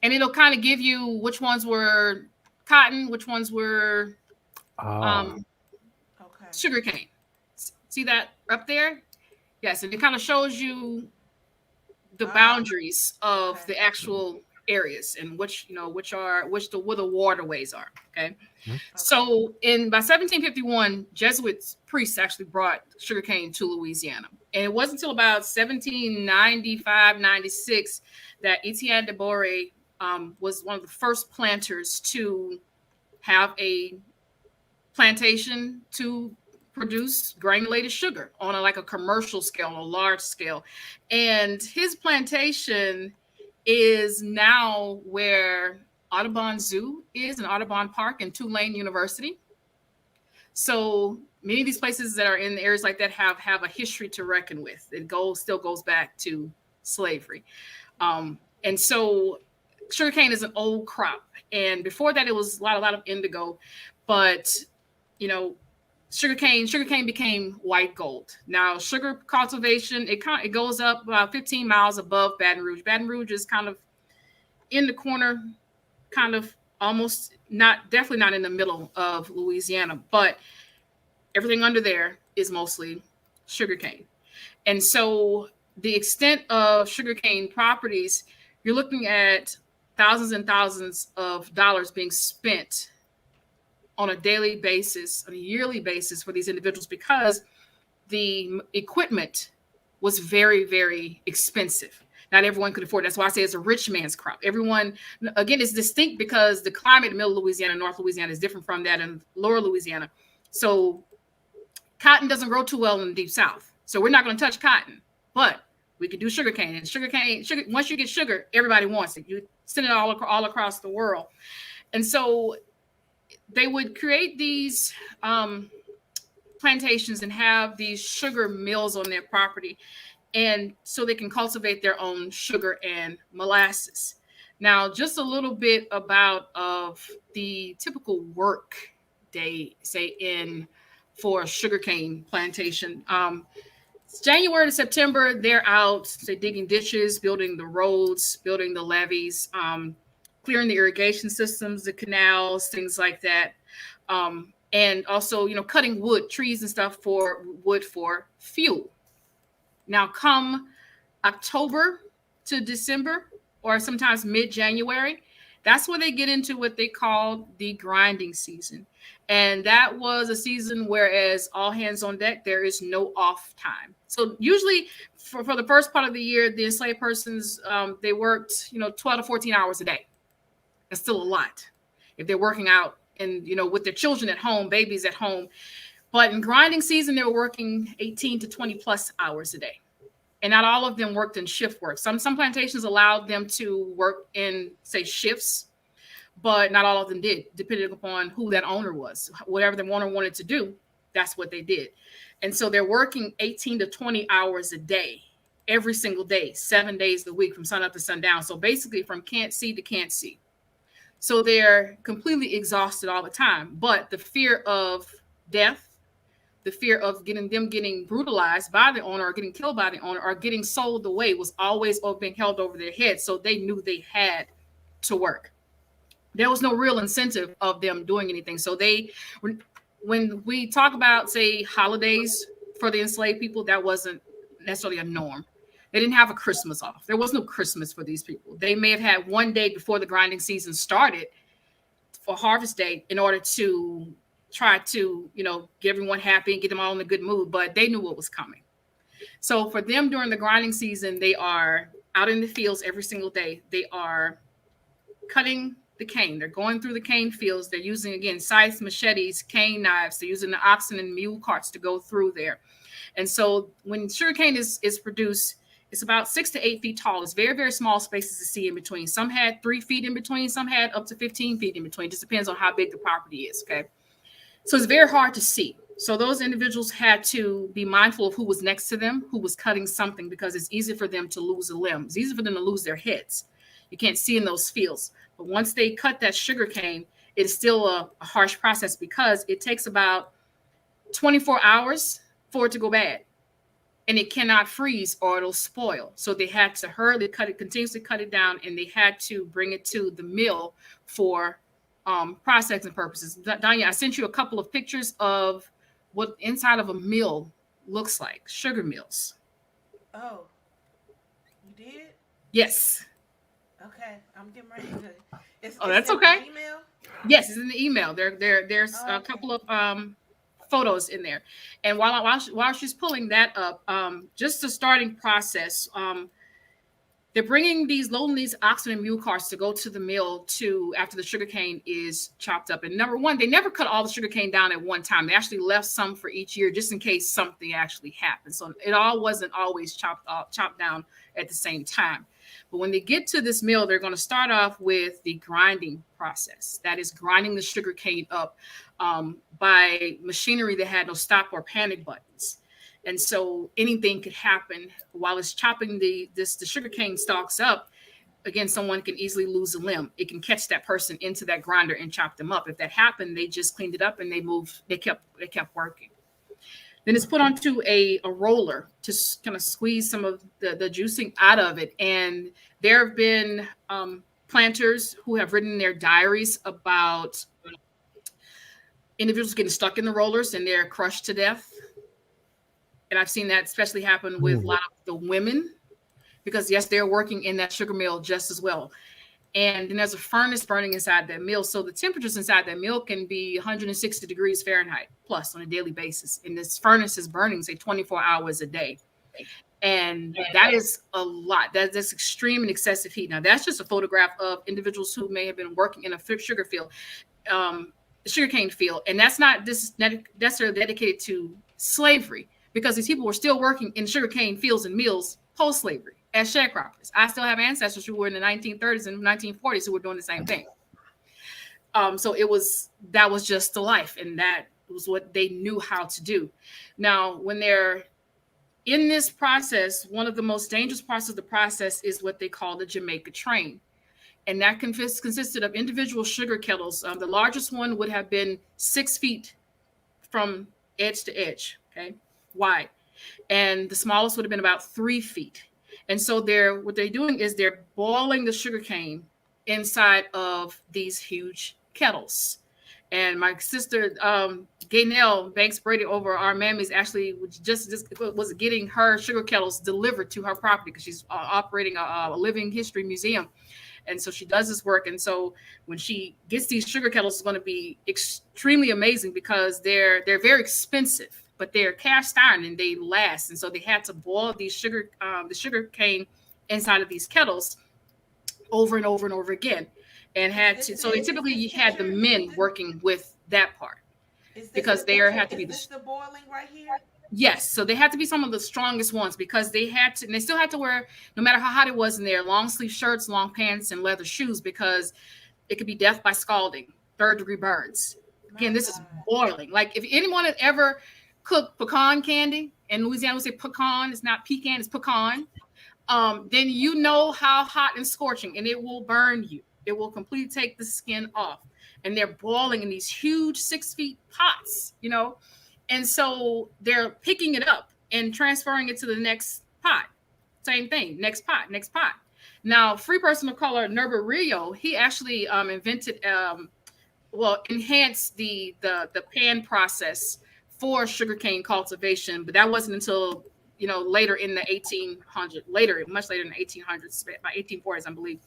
and it'll kind of give you which ones were cotton, which ones were sugarcane. See that up there? Yes, and it kind of shows you the boundaries of the actual areas and where the waterways are. Okay. So by 1751, Jesuit priests actually brought sugarcane to Louisiana. And it wasn't until about 1795, 96 that Etienne de Boré was one of the first planters to have a plantation to produce granulated sugar on a commercial scale, on a large scale. And his plantation is now where Audubon Zoo is, and Audubon Park, and Tulane University. So many of these places that are in the areas like that have a history to reckon with. It still goes back to slavery. And so sugarcane is an old crop. And before that, it was a lot of indigo. But, sugarcane became white gold. Now, sugar cultivation, it goes up about 15 miles above Baton Rouge. Baton Rouge is kind of in the corner, kind of almost definitely not in the middle of Louisiana, but everything under there is mostly sugarcane. And so the extent of sugarcane properties, you're looking at thousands and thousands of dollars being spent on a daily basis, on a yearly basis for these individuals, because the equipment was very, very expensive. Not everyone could afford it. That's why I say it's a rich man's crop. Everyone, again, it's distinct because the climate in middle Louisiana, North Louisiana is different from that in lower Louisiana. So cotton doesn't grow too well in the deep South. So we're not going to touch cotton, but we could do sugarcane. And sugar, once you get sugar, everybody wants it. You send it all across the world. And so they would create these plantations and have these sugar mills on their property, and so they can cultivate their own sugar and molasses. Now, just a little bit of the typical work day, say for a sugarcane plantation. January to September, they're out, say, digging ditches, building the roads, building the levees, clearing the irrigation systems, the canals, things like that. And also, cutting wood, trees and stuff for wood for fuel. Now, come October to December, or sometimes mid-January, that's when they get into what they call the grinding season. And that was a season whereas all hands on deck, there is no off time. So usually for the first part of the year, the enslaved persons, they worked, 12 to 14 hours a day. That's still a lot if they're working out and, with their children at home, babies at home. But in grinding season, they were working 18 to 20 plus hours a day. And not all of them worked in shift work. Some plantations allowed them to work in, say, shifts, but not all of them did, depending upon who that owner was. Whatever the owner wanted to do, that's what they did. And so they're working 18 to 20 hours a day, every single day, 7 days a week, from sun up to sundown. So basically from can't see to can't see. So they're completely exhausted all the time. But the fear of death, the fear of getting brutalized by the owner, or getting killed by the owner, or getting sold away was always being held over their heads. So they knew they had to work. There was no real incentive of them doing anything. So when we talk about, say, holidays for the enslaved people, that wasn't necessarily a norm. They didn't have a Christmas off. There was no Christmas for these people. They may have had one day before the grinding season started for Harvest Day in order to try to, get everyone happy and get them all in a good mood, but they knew what was coming. So for them during the grinding season, they are out in the fields every single day. They are cutting the cane. They're going through the cane fields. They're using, again, scythes, machetes, cane knives. They're using the oxen and mule carts to go through there. And so when sugarcane is produced, it's about 6 to 8 feet tall. It's very, very small spaces to see in between. Some had 3 feet in between. Some had up to 15 feet in between. Just depends on how big the property is, okay? So it's very hard to see. So those individuals had to be mindful of who was next to them, who was cutting something, because it's easy for them to lose a limb. It's easy for them to lose their heads. You can't see in those fields. But once they cut that sugar cane, it's still a harsh process because it takes about 24 hours for it to go bad. And it cannot freeze or it'll spoil. So they had to hurriedly cut it, continuously cut it down, and they had to bring it to the mill for processing purposes. Danya, I sent you a couple of pictures of what inside of a mill looks like, sugar mills. Oh, you did? Yes. Okay, I'm getting ready to. That's okay. Email? Yes, it's in the email. There's a couple of photos in there. And while she's pulling that up, just the starting process, they're bringing these oxen and mule carts to go to the mill after the sugarcane is chopped up. And number one, they never cut all the sugarcane down at one time. They actually left some for each year just in case something actually happened. So it all wasn't always chopped down at the same time. But when they get to this mill, they're going to start off with the grinding process. That is grinding the sugarcane up by machinery that had no stop or panic buttons. And so anything could happen while it's chopping the sugarcane stalks up. Again, someone can easily lose a limb. It can catch that person into that grinder and chop them up. If that happened, they just cleaned it up and they kept working. Then it's put onto a roller to kind of squeeze some of the juicing out of it. And there have been planters who have written their diaries about individuals getting stuck in the rollers and they're crushed to death. And I've seen that especially happen with a lot of the women, because yes, they're working in that sugar mill just as well. And then there's a furnace burning inside that mill. So the temperatures inside that mill can be 160 degrees Fahrenheit plus on a daily basis. And this furnace is burning, say, 24 hours a day. And that is a lot. That's extreme and excessive heat. Now, that's just a photograph of individuals who may have been working in a sugar field, sugarcane field. And that's not necessarily dedicated to slavery, because these people were still working in sugarcane fields and mills post-slavery as sharecroppers. I still have ancestors who were in the 1930s and 1940s who were doing the same thing. So that was just the life, and that was what they knew how to do. Now, when they're in this process, one of the most dangerous parts of the process is what they call the Jamaica train. And that consisted of individual sugar kettles. The largest one would have been 6 feet from edge to edge, okay, wide. And the smallest would have been about 3 feet. And so what they're doing is they're boiling the sugarcane inside of these huge kettles. And my sister, Gaynell Banks Brady over our mammies, actually just was getting her sugar kettles delivered to her property because she's operating a living history museum. And so she does this work. And so when she gets these sugar kettles, it's going to be extremely amazing because they're very expensive, but they're cast iron and they last. And so they had to boil the sugar cane inside of these kettles over and over and over again. And so they typically had the men working with that part because there had to be the boiling right here. Yes, so they had to be some of the strongest ones because they still had to wear, no matter how hot it was in there, long sleeve shirts, long pants, and leather shoes because it could be death by scalding, 3rd-degree burns. Again, this is boiling. Like if anyone had ever cooked pecan candy, in Louisiana we say pecan, it's not pecan, it's pecan, then you know how hot and scorching, and it will burn you. It will completely take the skin off. And they're boiling in these huge 6 feet pots, you know. And so they're picking it up and transferring it to the next pot. Same thing, next pot. Now, free person of color, Norbert Rio, he actually enhanced the pan process for sugarcane cultivation, but that wasn't until, later in the 1800s, much later in the 1800s, by 1840s, I believe.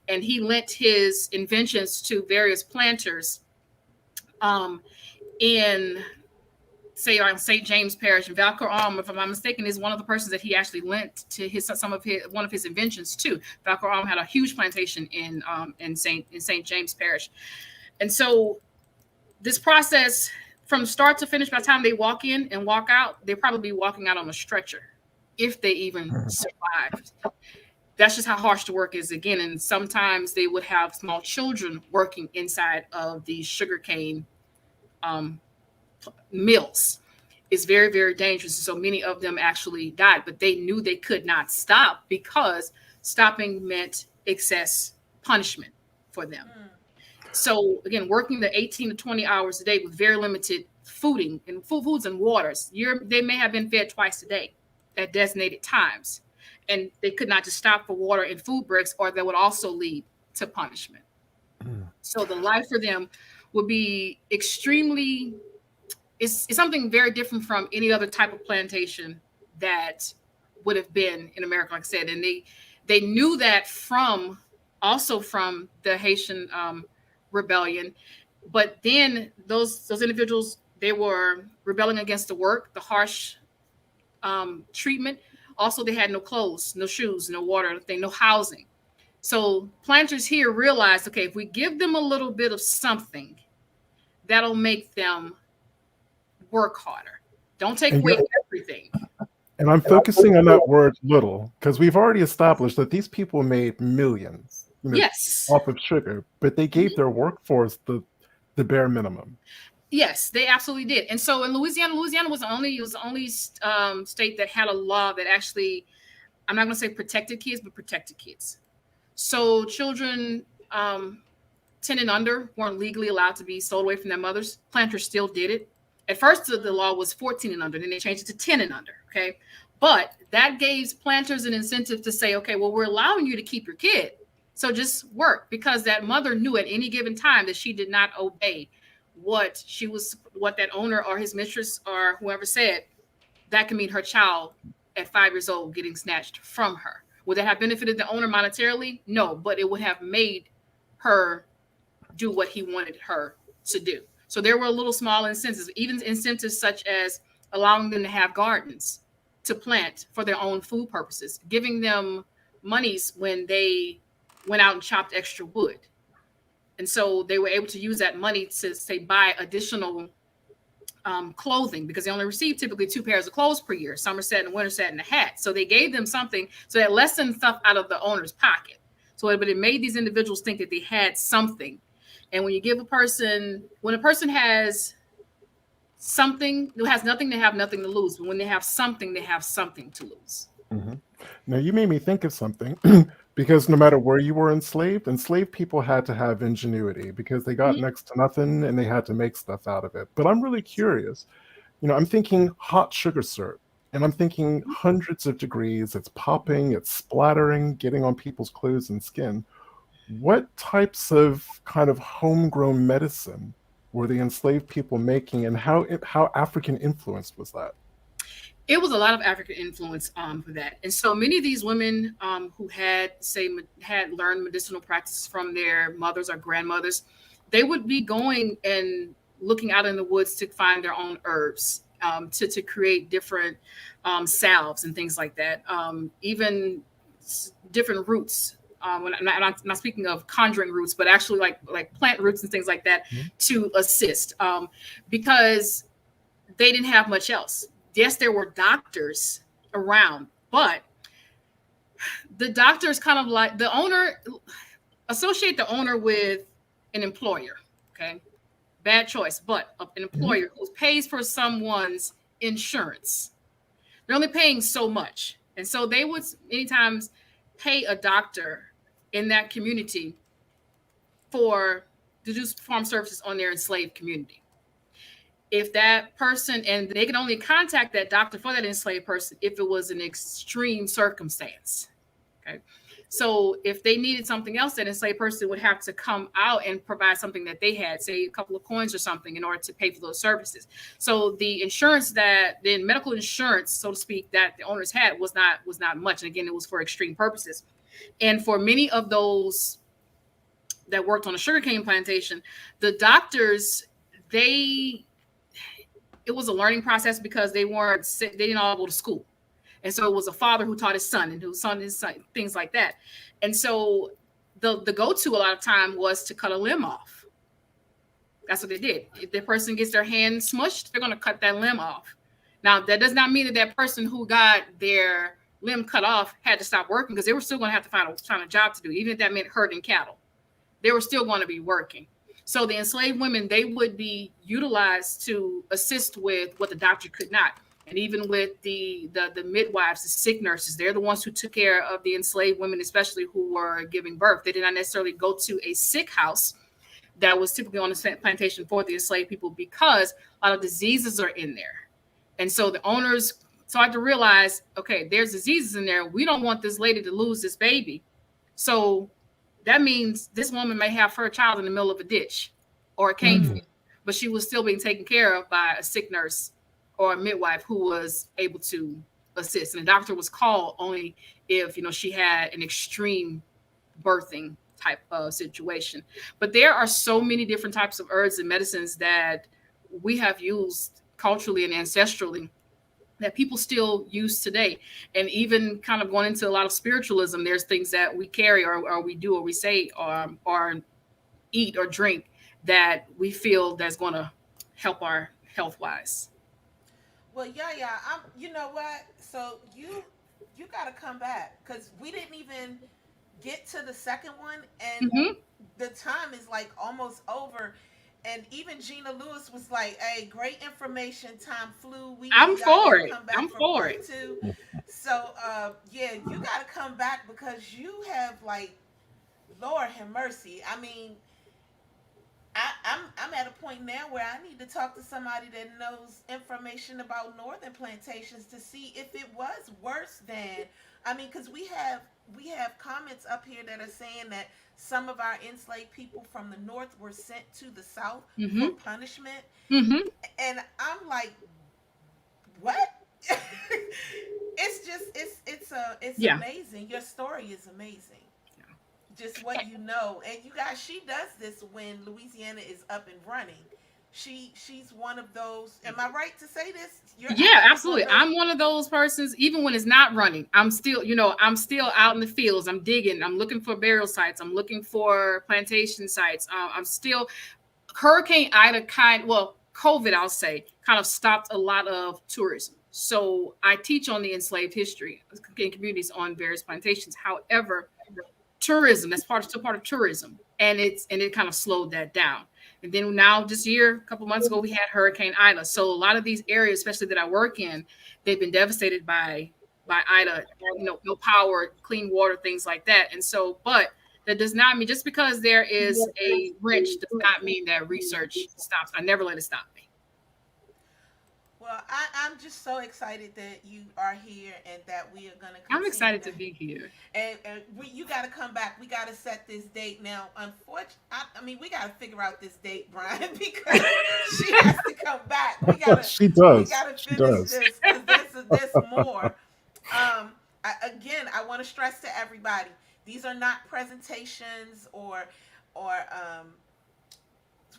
And he lent his inventions to various planters in, say, on St. James Parish. And Valcour, if I'm not mistaken, is one of the persons that he actually lent to one of his inventions to. Valcour had a huge plantation in St. James Parish. And so this process, from start to finish, by the time they walk in and walk out, they'll probably be walking out on a stretcher, if they even survived. That's just how harsh the work is again. And sometimes they would have small children working inside of the sugarcane mills is very, very dangerous. So many of them actually died, but they knew they could not stop because stopping meant excess punishment for them. So again, working the 18 to 20 hours a day with very limited foods and waters. They may have been fed twice a day at designated times, and they could not just stop for water and food breaks, or that would also lead to punishment. So the life for them would be extremely, it's something very different from any other type of plantation that would have been in America, like I said. And they knew that from the Haitian rebellion. But then those individuals, they were rebelling against the work, the harsh treatment. Also, they had no clothes, no shoes, no water, no housing. So planters here realized, okay, if we give them a little bit of something, that'll make them work harder. Don't take away everything. And I'm focusing on that word little, because we've already established that these people made millions, yes, off of sugar, but they gave their workforce the bare minimum. Yes, they absolutely did. And so in Louisiana was the only state that had a law that actually, I'm not going to say protected kids, but protected kids. So children 10 and under weren't legally allowed to be sold away from their mothers. Planters still did it. At first, the law was 14 and under, then they changed it to 10 and under. Okay. But that gave planters an incentive to say, okay, well, we're allowing you to keep your kid. So just work, because that mother knew at any given time that she did not obey what that owner or his mistress or whoever said. That can mean her child at 5 years old getting snatched from her. Would that have benefited the owner monetarily? No, but it would have made her do what he wanted her to do. So there were little small incentives, even incentives such as allowing them to have gardens to plant for their own food purposes, giving them monies when they went out and chopped extra wood. And so they were able to use that money to, say, buy additional clothing, because they only received typically 2 pairs of clothes per year, summer set and winter set and a hat. So they gave them something, so that lessened stuff out of the owner's pocket. So but it made these individuals think that they had something. And when a person has something, who has nothing, they have nothing to lose. But when they have something to lose. Mm-hmm. Now you made me think of something, because no matter where you were enslaved people had to have ingenuity, because they got next to nothing and they had to make stuff out of it. But I'm really curious, I'm thinking hot sugar syrup, and I'm thinking hundreds of degrees, it's popping, it's splattering, getting on people's clothes and skin. What types of kind of homegrown medicine were the enslaved people making, and how African influenced was that? It was a lot of African influence for that. And so many of these women who had learned medicinal practices from their mothers or grandmothers, they would be going and looking out in the woods to find their own herbs, to create different salves and things like that, even different roots. I'm not speaking of conjuring roots, but actually like plant roots and things like that, to assist, because they didn't have much else. Yes, there were doctors around, but the doctors kind of like the owner, associate the owner with an employer. Okay, bad choice, but an employer who pays for someone's insurance. They're only paying so much, and so they would many times pay a doctor in that community to do farm services on their enslaved community. If that person, and they can only contact that doctor for that enslaved person if it was an extreme circumstance. Okay. So if they needed something else, that enslaved person would have to come out and provide something that they had, say a couple of coins or something, in order to pay for those services. So the medical insurance, so to speak, that the owners had was not much. And again, it was for extreme purposes. And for many of those that worked on a sugarcane plantation, the doctors, it was a learning process, because they didn't all go to school. And so it was a father who taught his son, and his son, things like that. And so the go-to a lot of time was to cut a limb off. That's what they did. If the person gets their hand smushed, they're going to cut that limb off. Now, that does not mean that person who got their limb cut off had to stop working, because they were still going to have to find a job to do, even if that meant herding cattle. They were still going to be working. So the enslaved women, they would be utilized to assist with what the doctor could not. And even with the midwives, the sick nurses, they're the ones who took care of the enslaved women, especially who were giving birth. They did not necessarily go to a sick house that was typically on the plantation for the enslaved people, because a lot of diseases are in there. And so the owners started to realize, okay, there's diseases in there. We don't want this lady to lose this baby. So that means this woman may have her child in the middle of a ditch or a cane field, but she was still being taken care of by a sick nurse or a midwife who was able to assist. And the doctor was called only if, she had an extreme birthing type of situation. But there are so many different types of herbs and medicines that we have used culturally and ancestrally that people still use today. And even kind of going into a lot of spiritualism, there's things that we carry or we do or we say or eat or drink that we feel that's going to help our health wise. Well, yeah, you know what? So you got to come back, because we didn't even get to the second one, and the time is like almost over. And even Gina Lewis was like, "Hey, great information. Time flew. I'm for it. I'm for it too." So, yeah, you got to come back, because you have, like, Lord have mercy. I mean, I'm at a point now where I need to talk to somebody that knows information about northern plantations to see if it was worse than. I mean, because we have comments up here that are saying that some of our enslaved people from the north were sent to the south for punishment, and I'm like, what? It's amazing. Your story is amazing. Just what you know. And you guys, she does this when Louisiana is up and running. She's one of those. Am I right to say this? Absolutely. I'm one of those persons. Even when it's not running, I'm still out in the fields. I'm digging. I'm looking for burial sites. I'm looking for plantation sites. I'm still. Hurricane Ida COVID, I'll say, kind of stopped a lot of tourism. So I teach on the enslaved history in communities on various plantations. However, tourism, that's still part of tourism, and it kind of slowed that down. And then now this year, a couple months ago, we had Hurricane Ida. So a lot of these areas, especially that I work in, they've been devastated by Ida. No power, clean water, things like that. And so, but that does not mean, just because there is a wrench does not mean that research stops. I never let it stop me. Well, I'm just so excited that you are here and that we are going to I'm excited to be here. And you got to come back. We got to set this date now. Unfortunately, I mean, we got to figure out this date, Brian, because she has to come back. She does. We got to finish this, because there's more. Again, I want to stress to everybody, these are not presentations or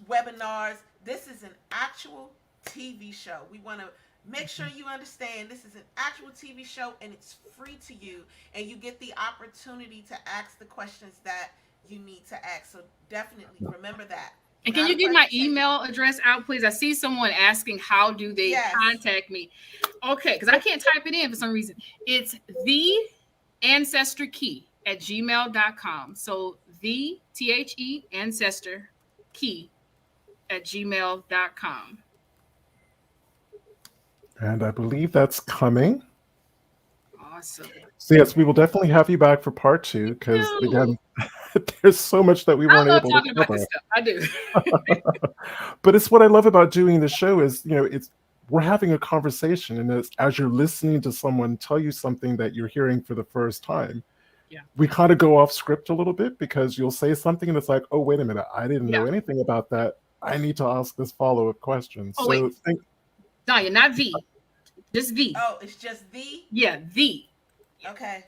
webinars. This is an actual TV show. We want to make sure you understand this is an actual TV show, and it's free to you, and you get the opportunity to ask the questions that you need to ask. So definitely remember that. And can you get my email address out, please? I see someone asking, how do they contact me? Okay, because I can't type it in for some reason. It's theancestorkey@gmail.com. So the ancestor key@gmail.com. And I believe that's coming. Awesome. So yes, we will definitely have you back for part 2, because again, there's so much that we weren't able to cover. About this stuff. I do. But it's what I love about doing the show is, we're having a conversation, and as you're listening to someone tell you something that you're hearing for the first time, we kind of go off script a little bit, because you'll say something and it's like, oh, wait a minute, I didn't know anything about that. I need to ask this follow-up question. Oh, so Danya, not V. Just V. Oh, it's just V? Yeah, V. Okay.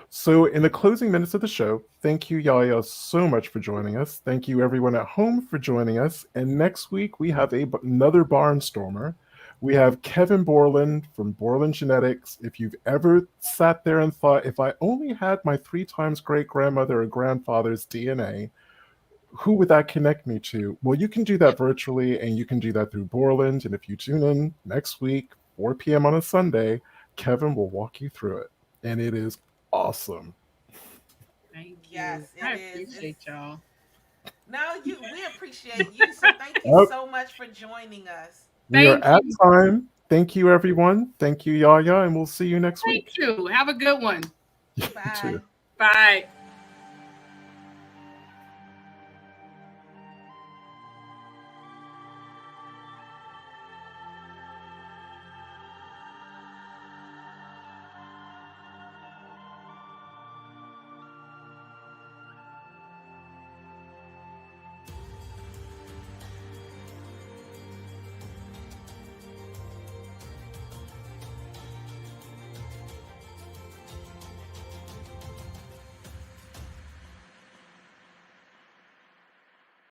So in the closing minutes of the show, thank you, YaYa, so much for joining us. Thank you, everyone at home, for joining us. And next week, we have another barnstormer. We have Kevin Borland from Borland Genetics. If you've ever sat there and thought, if I only had my 3 times great-grandmother or grandfather's DNA, who would that connect me to? Well, you can do that virtually, and you can do that through Borland. And if you tune in next week, 4 p.m. on a Sunday, Kevin will walk you through it. And it is awesome. Thank you. Yes, I appreciate y'all. No, we appreciate you. So thank you Oh, so much for joining us. we are Thank at you. time. Thank you, everyone. Thank you, YaYa, and we'll see you next Thank week. you. Have a good one. You too. Bye. Bye.